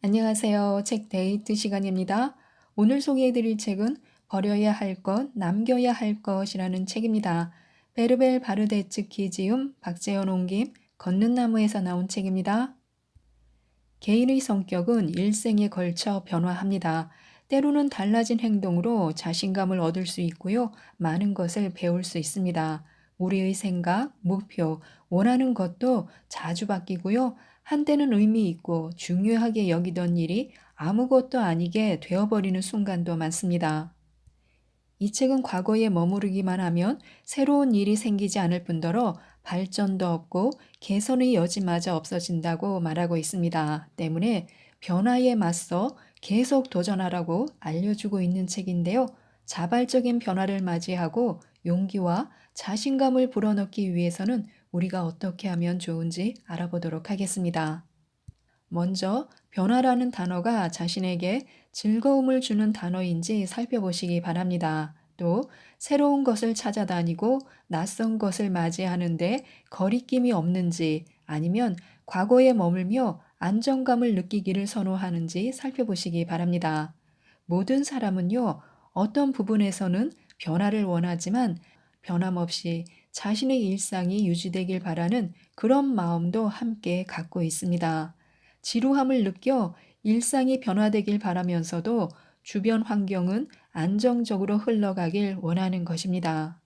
안녕하세요. 책 데이트 시간입니다. 오늘 소개해드릴 책은 버려야 할 것, 남겨야 할 것이라는 책입니다. 베르벨 바르데츠 키지움, 박재현 옮김, 걷는 나무에서 나온 책입니다. 개인의 성격은 일생에 걸쳐 변화합니다. 때로는 달라진 행동으로 자신감을 얻을 수 있고요. 많은 것을 배울 수 있습니다. 우리의 생각, 목표, 원하는 것도 자주 바뀌고요. 한때는 의미 있고 중요하게 여기던 일이 아무것도 아니게 되어버리는 순간도 많습니다. 이 책은 과거에 머무르기만 하면 새로운 일이 생기지 않을 뿐더러 발전도 없고 개선의 여지마저 없어진다고 말하고 있습니다. 때문에 변화에 맞서 계속 도전하라고 알려주고 있는 책인데요. 자발적인 변화를 맞이하고 용기와 자신감을 불어넣기 위해서는 우리가 어떻게 하면 좋은지 알아보도록 하겠습니다. 먼저 변화라는 단어가 자신에게 즐거움을 주는 단어인지 살펴보시기 바랍니다. 또 새로운 것을 찾아다니고 낯선 것을 맞이하는데 거리낌이 없는지 아니면 과거에 머물며 안정감을 느끼기를 선호하는지 살펴보시기 바랍니다. 모든 사람은요, 어떤 부분에서는 변화를 원하지만 변함없이 자신의 일상이 유지되길 바라는 그런 마음도 함께 갖고 있습니다. 지루함을 느껴 일상이 변화되길 바라면서도 주변 환경은 안정적으로 흘러가길 원하는 것입니다.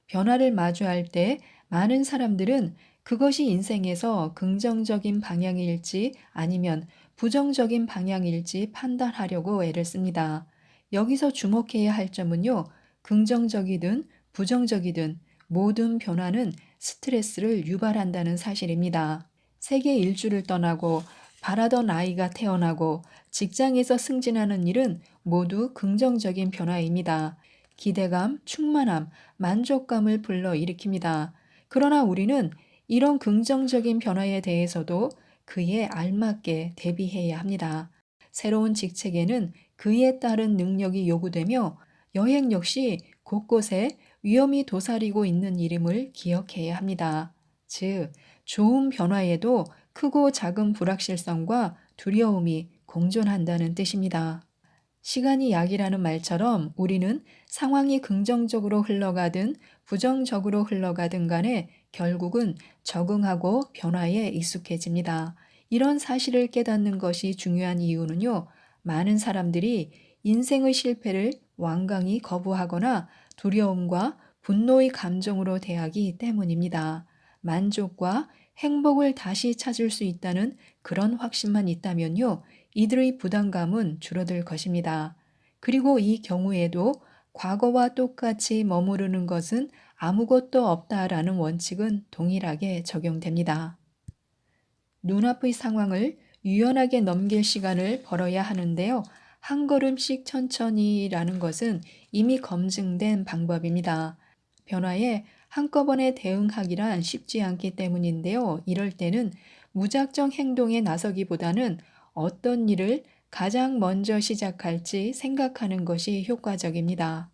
변화를 마주할 때 많은 사람들은 그것이 인생에서 긍정적인 방향일지 아니면 부정적인 방향일지 판단하려고 애를 씁니다. 여기서 주목해야 할 점은요, 긍정적이든 부정적이든 모든 변화는 스트레스를 유발한다는 사실입니다. 세계 일주를 떠나고 바라던 아이가 태어나고 직장에서 승진하는 일은 모두 긍정적인 변화입니다. 기대감, 충만함, 만족감을 불러일으킵니다. 그러나 우리는 이런 긍정적인 변화에 대해서도 그에 알맞게 대비해야 합니다. 새로운 직책에는 그에 따른 능력이 요구되며 여행 역시 곳곳에 위험이 도사리고 있는 일임을 기억해야 합니다. 즉, 좋은 변화에도 크고 작은 불확실성과 두려움이 공존한다는 뜻입니다. 시간이 약이라는 말처럼 우리는 상황이 긍정적으로 흘러가든 부정적으로 흘러가든 간에 결국은 적응하고 변화에 익숙해집니다. 이런 사실을 깨닫는 것이 중요한 이유는요, 많은 사람들이 인생의 실패를 완강히 거부하거나 두려움과 분노의 감정으로 대하기 때문입니다. 만족과 행복을 다시 찾을 수 있다는 그런 확신만 있다면요, 이들의 부담감은 줄어들 것입니다. 그리고 이 경우에도 과거와 똑같이 머무르는 것은 아무것도 없다라는 원칙은 동일하게 적용됩니다. 눈앞의 상황을 유연하게 넘길 시간을 벌어야 하는데요. 한 걸음씩 천천히라는 것은 이미 검증된 방법입니다. 변화에 한꺼번에 대응하기란 쉽지 않기 때문인데요. 이럴 때는 무작정 행동에 나서기보다는 어떤 일을 가장 먼저 시작할지 생각하는 것이 효과적입니다.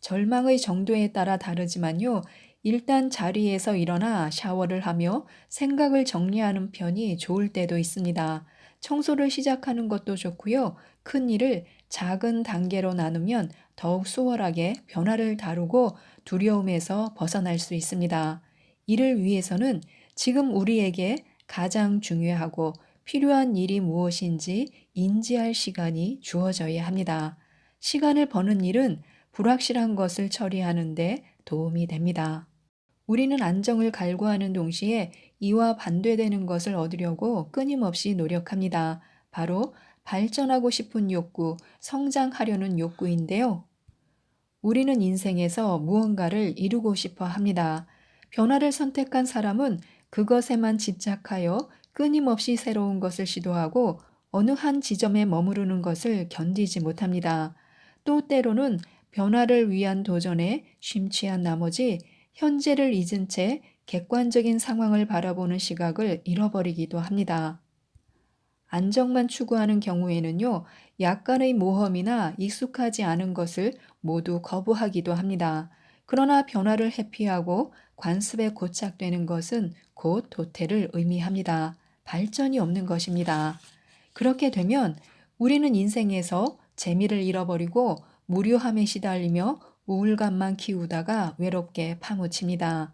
절망의 정도에 따라 다르지만요. 일단 자리에서 일어나 샤워를 하며 생각을 정리하는 편이 좋을 때도 있습니다. 청소를 시작하는 것도 좋고요. 큰 일을 작은 단계로 나누면 더욱 수월하게 변화를 다루고 두려움에서 벗어날 수 있습니다. 이를 위해서는 지금 우리에게 가장 중요하고 필요한 일이 무엇인지 인지할 시간이 주어져야 합니다. 시간을 버는 일은 불확실한 것을 처리하는 데 도움이 됩니다. 우리는 안정을 갈구하는 동시에 이와 반대되는 것을 얻으려고 끊임없이 노력합니다. 바로 발전하고 싶은 욕구, 성장하려는 욕구인데요. 우리는 인생에서 무언가를 이루고 싶어 합니다. 변화를 선택한 사람은 그것에만 집착하여 끊임없이 새로운 것을 시도하고 어느 한 지점에 머무르는 것을 견디지 못합니다. 또 때로는 변화를 위한 도전에 심취한 나머지 현재를 잊은 채 객관적인 상황을 바라보는 시각을 잃어버리기도 합니다. 안정만 추구하는 경우에는요, 약간의 모험이나 익숙하지 않은 것을 모두 거부하기도 합니다. 그러나 변화를 회피하고 관습에 고착되는 것은 곧 도태를 의미합니다. 발전이 없는 것입니다. 그렇게 되면 우리는 인생에서 재미를 잃어버리고 무료함에 시달리며 우울감만 키우다가 외롭게 파묻힙니다.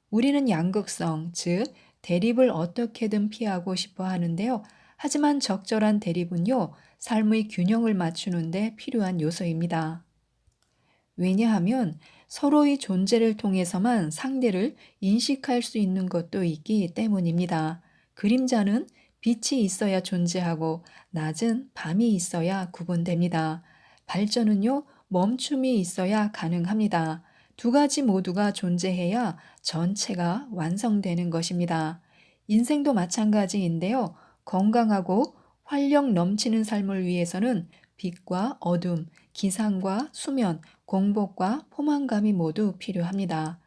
우리는 양극성, 즉 대립을 어떻게든 피하고 싶어 하는데요. 하지만 적절한 대립은요, 삶의 균형을 맞추는데 필요한 요소입니다. 왜냐하면 서로의 존재를 통해서만 상대를 인식할 수 있는 것도 있기 때문입니다. 그림자는 빛이 있어야 존재하고 낮은 밤이 있어야 구분됩니다. 발전은요, 멈춤이 있어야 가능합니다. 두 가지 모두가 존재해야 전체가 완성되는 것입니다. 인생도 마찬가지인데요. 건강하고 활력 넘치는 삶을 위해서는 빛과 어둠, 기상과 수면, 공복과 포만감이 모두 필요합니다.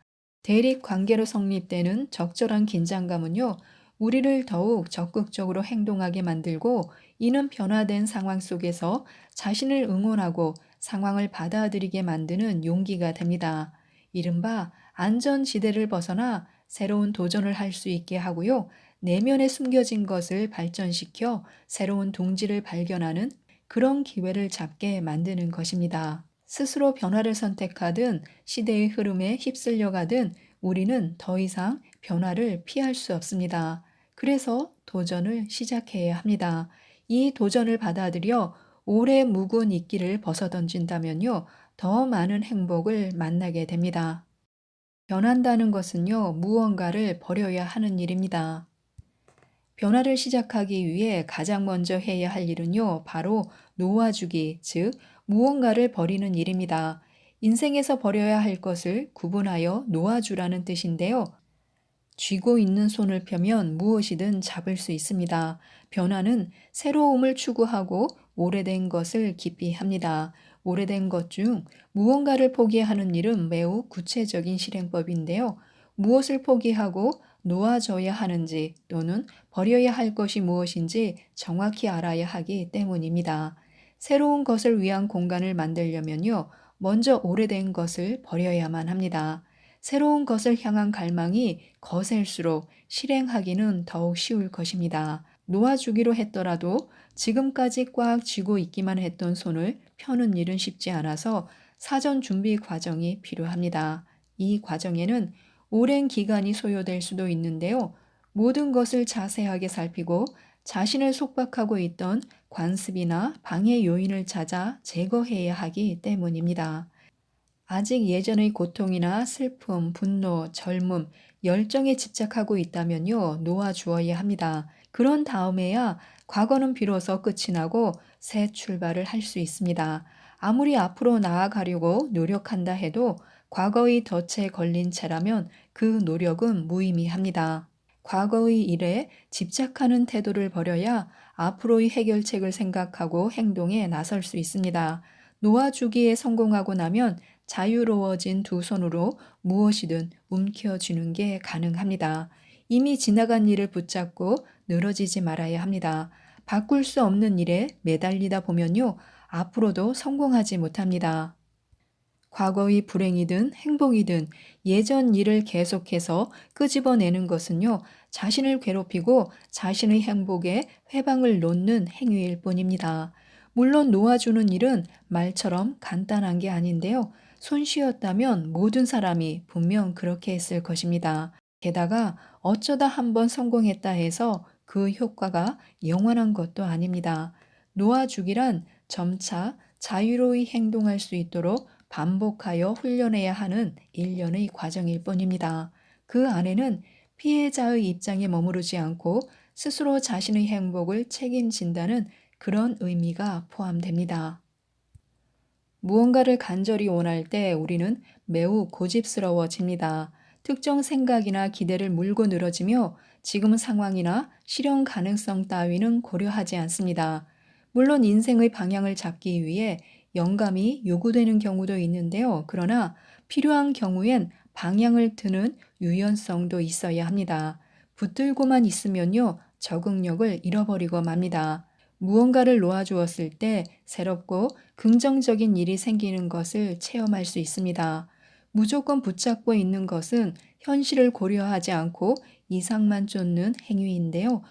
대립 관계로 성립되는 적절한 긴장감은요, 우리를 더욱 적극적으로 행동하게 만들고 이는 변화된 상황 속에서 자신을 응원하고 상황을 받아들이게 만드는 용기가 됩니다. 이른바 안전지대를 벗어나 새로운 도전을 할 수 있게 하고요, 내면에 숨겨진 것을 발전시켜 새로운 동지를 발견하는 그런 기회를 잡게 만드는 것입니다. 스스로 변화를 선택하든 시대의 흐름에 휩쓸려 가든 우리는 더 이상 변화를 피할 수 없습니다. 그래서 도전을 시작해야 합니다. 이 도전을 받아들여 오래 묵은 이끼를 벗어던진다면요, 더 많은 행복을 만나게 됩니다. 변한다는 것은요, 무언가를 버려야 하는 일입니다. 변화를 시작하기 위해 가장 먼저 해야 할 일은요, 바로 놓아주기, 즉, 무언가를 버리는 일입니다. 인생에서 버려야 할 것을 구분하여 놓아주라는 뜻인데요. 쥐고 있는 손을 펴면 무엇이든 잡을 수 있습니다. 변화는 새로움을 추구하고 오래된 것을 기피 합니다. 오래된 것 중 무언가를 포기하는 일은 매우 구체적인 실행법인데요. 무엇을 포기하고 놓아줘야 하는지 또는 버려야 할 것이 무엇인지 정확히 알아야 하기 때문입니다. 새로운 것을 위한 공간을 만들려면요, 먼저 오래된 것을 버려야만 합니다. 새로운 것을 향한 갈망이 거셀수록 실행하기는 더욱 쉬울 것입니다. 놓아주기로 했더라도 지금까지 꽉 쥐고 있기만 했던 손을 펴는 일은 쉽지 않아서 사전 준비 과정이 필요합니다. 이 과정에는 오랜 기간이 소요될 수도 있는데요. 모든 것을 자세하게 살피고 자신을 속박하고 있던 관습이나 방해 요인을 찾아 제거해야 하기 때문입니다. 아직 예전의 고통이나 슬픔, 분노, 젊음, 열정에 집착하고 있다면요, 놓아주어야 합니다. 그런 다음에야 과거는 비로소 끝이 나고 새 출발을 할 수 있습니다. 아무리 앞으로 나아가려고 노력한다 해도 과거의 덫에 걸린 채라면 그 노력은 무의미합니다. 과거의 일에 집착하는 태도를 버려야 앞으로의 해결책을 생각하고 행동에 나설 수 있습니다. 놓아주기에 성공하고 나면 자유로워진 두 손으로 무엇이든 움켜쥐는 게 가능합니다. 이미 지나간 일을 붙잡고 늘어지지 말아야 합니다. 바꿀 수 없는 일에 매달리다 보면요, 앞으로도 성공하지 못합니다. 과거의 불행이든 행복이든 예전 일을 계속해서 끄집어내는 것은요, 자신을 괴롭히고 자신의 행복에 회방을 놓는 행위일 뿐입니다. 물론 놓아주는 일은 말처럼 간단한 게 아닌데요. 손 쉬었다면 모든 사람이 분명 그렇게 했을 것입니다. 게다가 어쩌다 한번 성공했다 해서 그 효과가 영원한 것도 아닙니다. 놓아주기란 점차 자유로이 행동할 수 있도록 반복하여 훈련해야 하는 일련의 과정일 뿐입니다. 그 안에는 피해자의 입장에 머무르지 않고 스스로 자신의 행복을 책임진다는 그런 의미가 포함됩니다. 무언가를 간절히 원할 때 우리는 매우 고집스러워집니다. 특정 생각이나 기대를 물고 늘어지며 지금 상황이나 실현 가능성 따위는 고려하지 않습니다. 물론 인생의 방향을 잡기 위해 영감이 요구되는 경우도 있는데요. 그러나 필요한 경우엔 방향을 트는 유연성도 있어야 합니다. 붙들고만 있으면요, 적응력을 잃어버리고 맙니다. 무언가를 놓아주었을 때 새롭고 긍정적인 일이 생기는 것을 체험할 수 있습니다. 무조건 붙잡고 있는 것은 현실을 고려하지 않고 이상만 쫓는 행위인데요.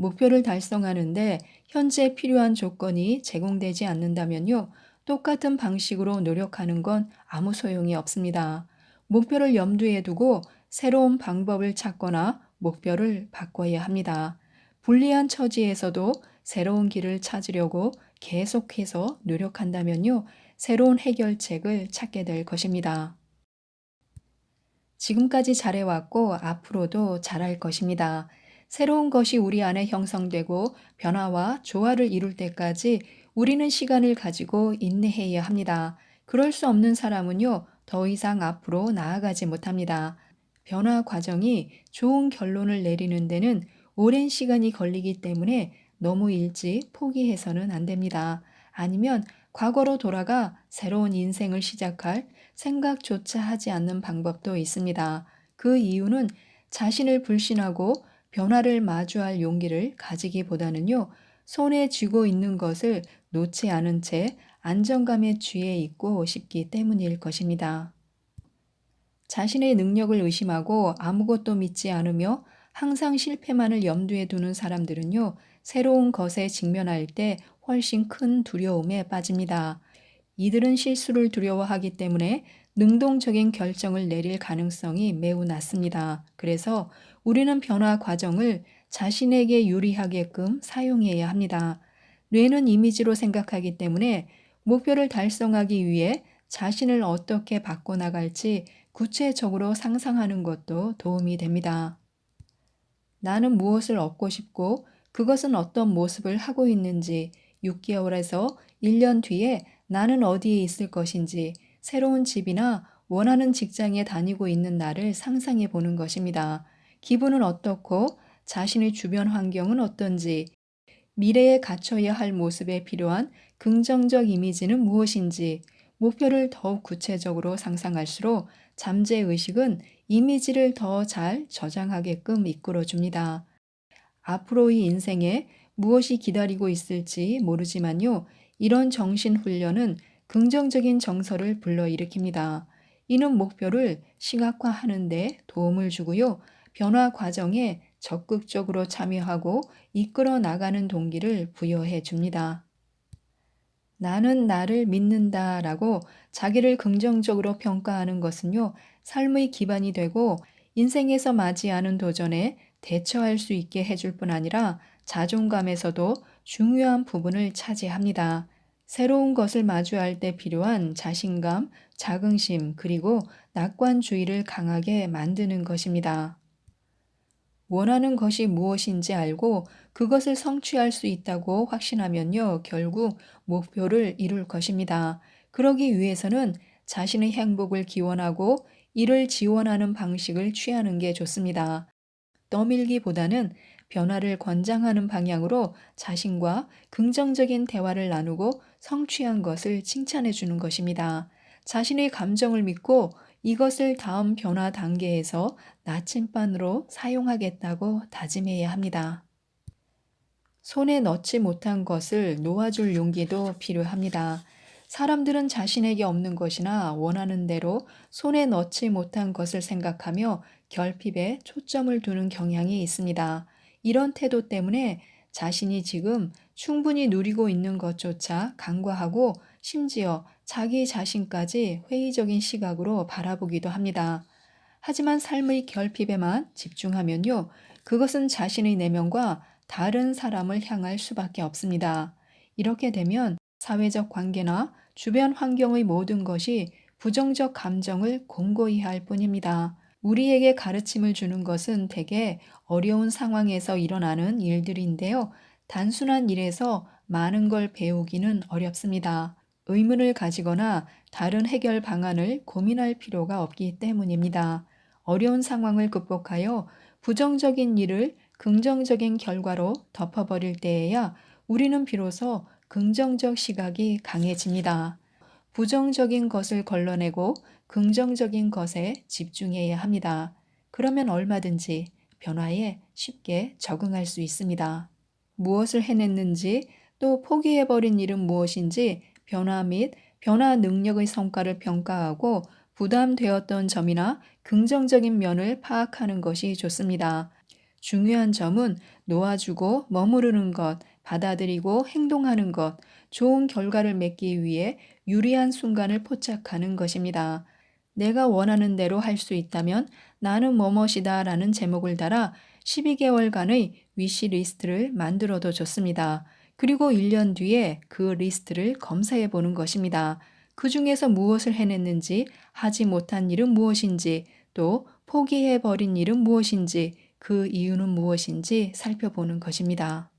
목표를 달성하는데 현재 필요한 조건이 제공되지 않는다면요, 똑같은 방식으로 노력하는 건 아무 소용이 없습니다. 목표를 염두에 두고 새로운 방법을 찾거나 목표를 바꿔야 합니다. 불리한 처지에서도 새로운 길을 찾으려고 계속해서 노력한다면요, 새로운 해결책을 찾게 될 것입니다. 지금까지 잘해왔고 앞으로도 잘할 것입니다. 새로운 것이 우리 안에 형성되고 변화와 조화를 이룰 때까지 우리는 시간을 가지고 인내해야 합니다. 그럴 수 없는 사람은요, 더 이상 앞으로 나아가지 못합니다. 변화 과정이 좋은 결론을 내리는 데는 오랜 시간이 걸리기 때문에 너무 일찍 포기해서는 안 됩니다. 아니면 과거로 돌아가 새로운 인생을 시작할 생각조차 하지 않는 방법도 있습니다. 그 이유는 자신을 불신하고 변화를 마주할 용기를 가지기보다는요, 손에 쥐고 있는 것을 놓지 않은 채 안정감에 취해 있고 싶기 때문일 것입니다. 자신의 능력을 의심하고 아무것도 믿지 않으며 항상 실패만을 염두에 두는 사람들은요, 새로운 것에 직면할 때 훨씬 큰 두려움에 빠집니다. 이들은 실수를 두려워하기 때문에 능동적인 결정을 내릴 가능성이 매우 낮습니다. 그래서 우리는 변화 과정을 자신에게 유리하게끔 사용해야 합니다. 뇌는 이미지로 생각하기 때문에 목표를 달성하기 위해 자신을 어떻게 바꿔나갈지 구체적으로 상상하는 것도 도움이 됩니다. 나는 무엇을 얻고 싶고 그것은 어떤 모습을 하고 있는지, 6개월에서 1년 뒤에 나는 어디에 있을 것인지, 새로운 집이나 원하는 직장에 다니고 있는 나를 상상해 보는 것입니다. 기분은 어떻고 자신의 주변 환경은 어떤지, 미래에 갖춰야 할 모습에 필요한 긍정적 이미지는 무엇인지, 목표를 더욱 구체적으로 상상할수록 잠재의식은 이미지를 더 잘 저장하게끔 이끌어줍니다. 앞으로의 인생에 무엇이 기다리고 있을지 모르지만요, 이런 정신 훈련은 긍정적인 정서를 불러일으킵니다. 이는 목표를 시각화하는 데 도움을 주고요, 변화 과정에 적극적으로 참여하고 이끌어 나가는 동기를 부여해 줍니다. 나는 나를 믿는다라고 자기를 긍정적으로 평가하는 것은요, 삶의 기반이 되고 인생에서 맞이하는 도전에 대처할 수 있게 해줄 뿐 아니라 자존감에서도 중요한 부분을 차지합니다. 새로운 것을 마주할 때 필요한 자신감, 자긍심, 그리고 낙관주의를 강하게 만드는 것입니다. 원하는 것이 무엇인지 알고 그것을 성취할 수 있다고 확신하면요, 결국 목표를 이룰 것입니다. 그러기 위해서는 자신의 행복을 기원하고 이를 지원하는 방식을 취하는 게 좋습니다. 떠밀기보다는 변화를 권장하는 방향으로 자신과 긍정적인 대화를 나누고 성취한 것을 칭찬해 주는 것입니다. 자신의 감정을 믿고 이것을 다음 변화 단계에서 나침반으로 사용하겠다고 다짐해야 합니다. 손에 넣지 못한 것을 놓아줄 용기도 필요합니다. 사람들은 자신에게 없는 것이나 원하는 대로 손에 넣지 못한 것을 생각하며 결핍에 초점을 두는 경향이 있습니다. 이런 태도 때문에 자신이 지금 충분히 누리고 있는 것조차 간과하고 심지어 자기 자신까지 회의적인 시각으로 바라보기도 합니다. 하지만 삶의 결핍에만 집중하면요, 그것은 자신의 내면과 다른 사람을 향할 수밖에 없습니다. 이렇게 되면 사회적 관계나 주변 환경의 모든 것이 부정적 감정을 공고히 할 뿐입니다. 우리에게 가르침을 주는 것은 대개 어려운 상황에서 일어나는 일들인데요. 단순한 일에서 많은 걸 배우기는 어렵습니다. 의문을 가지거나 다른 해결 방안을 고민할 필요가 없기 때문입니다. 어려운 상황을 극복하여 부정적인 일을 긍정적인 결과로 덮어버릴 때에야 우리는 비로소 긍정적 시각이 강해집니다. 부정적인 것을 걸러내고 긍정적인 것에 집중해야 합니다. 그러면 얼마든지 변화에 쉽게 적응할 수 있습니다. 무엇을 해냈는지 또 포기해버린 일은 무엇인지 변화 및 변화 능력의 성과를 평가하고 부담되었던 점이나 긍정적인 면을 파악하는 것이 좋습니다. 중요한 점은 놓아주고 머무르는 것, 받아들이고 행동하는 것, 좋은 결과를 맺기 위해 유리한 순간을 포착하는 것입니다. 내가 원하는 대로 할 수 있다면 나는 뭐뭇이다 라는 제목을 달아 12개월간의 위시 리스트를 만들어도 좋습니다. 그리고 1년 뒤에 그 리스트를 검사해 보는 것입니다. 그 중에서 무엇을 해냈는지, 하지 못한 일은 무엇인지, 또 포기해 버린 일은 무엇인지, 그 이유는 무엇인지 살펴보는 것입니다.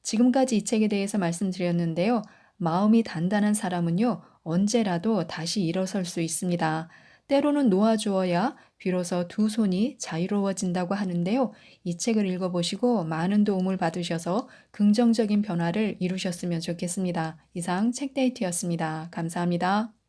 지금까지 이 책에 대해서 말씀드렸는데요. 마음이 단단한 사람은요, 언제라도 다시 일어설 수 있습니다. 때로는 놓아주어야 비로소 두 손이 자유로워진다고 하는데요. 이 책을 읽어보시고 많은 도움을 받으셔서 긍정적인 변화를 이루셨으면 좋겠습니다. 이상 책데이트였습니다. 감사합니다.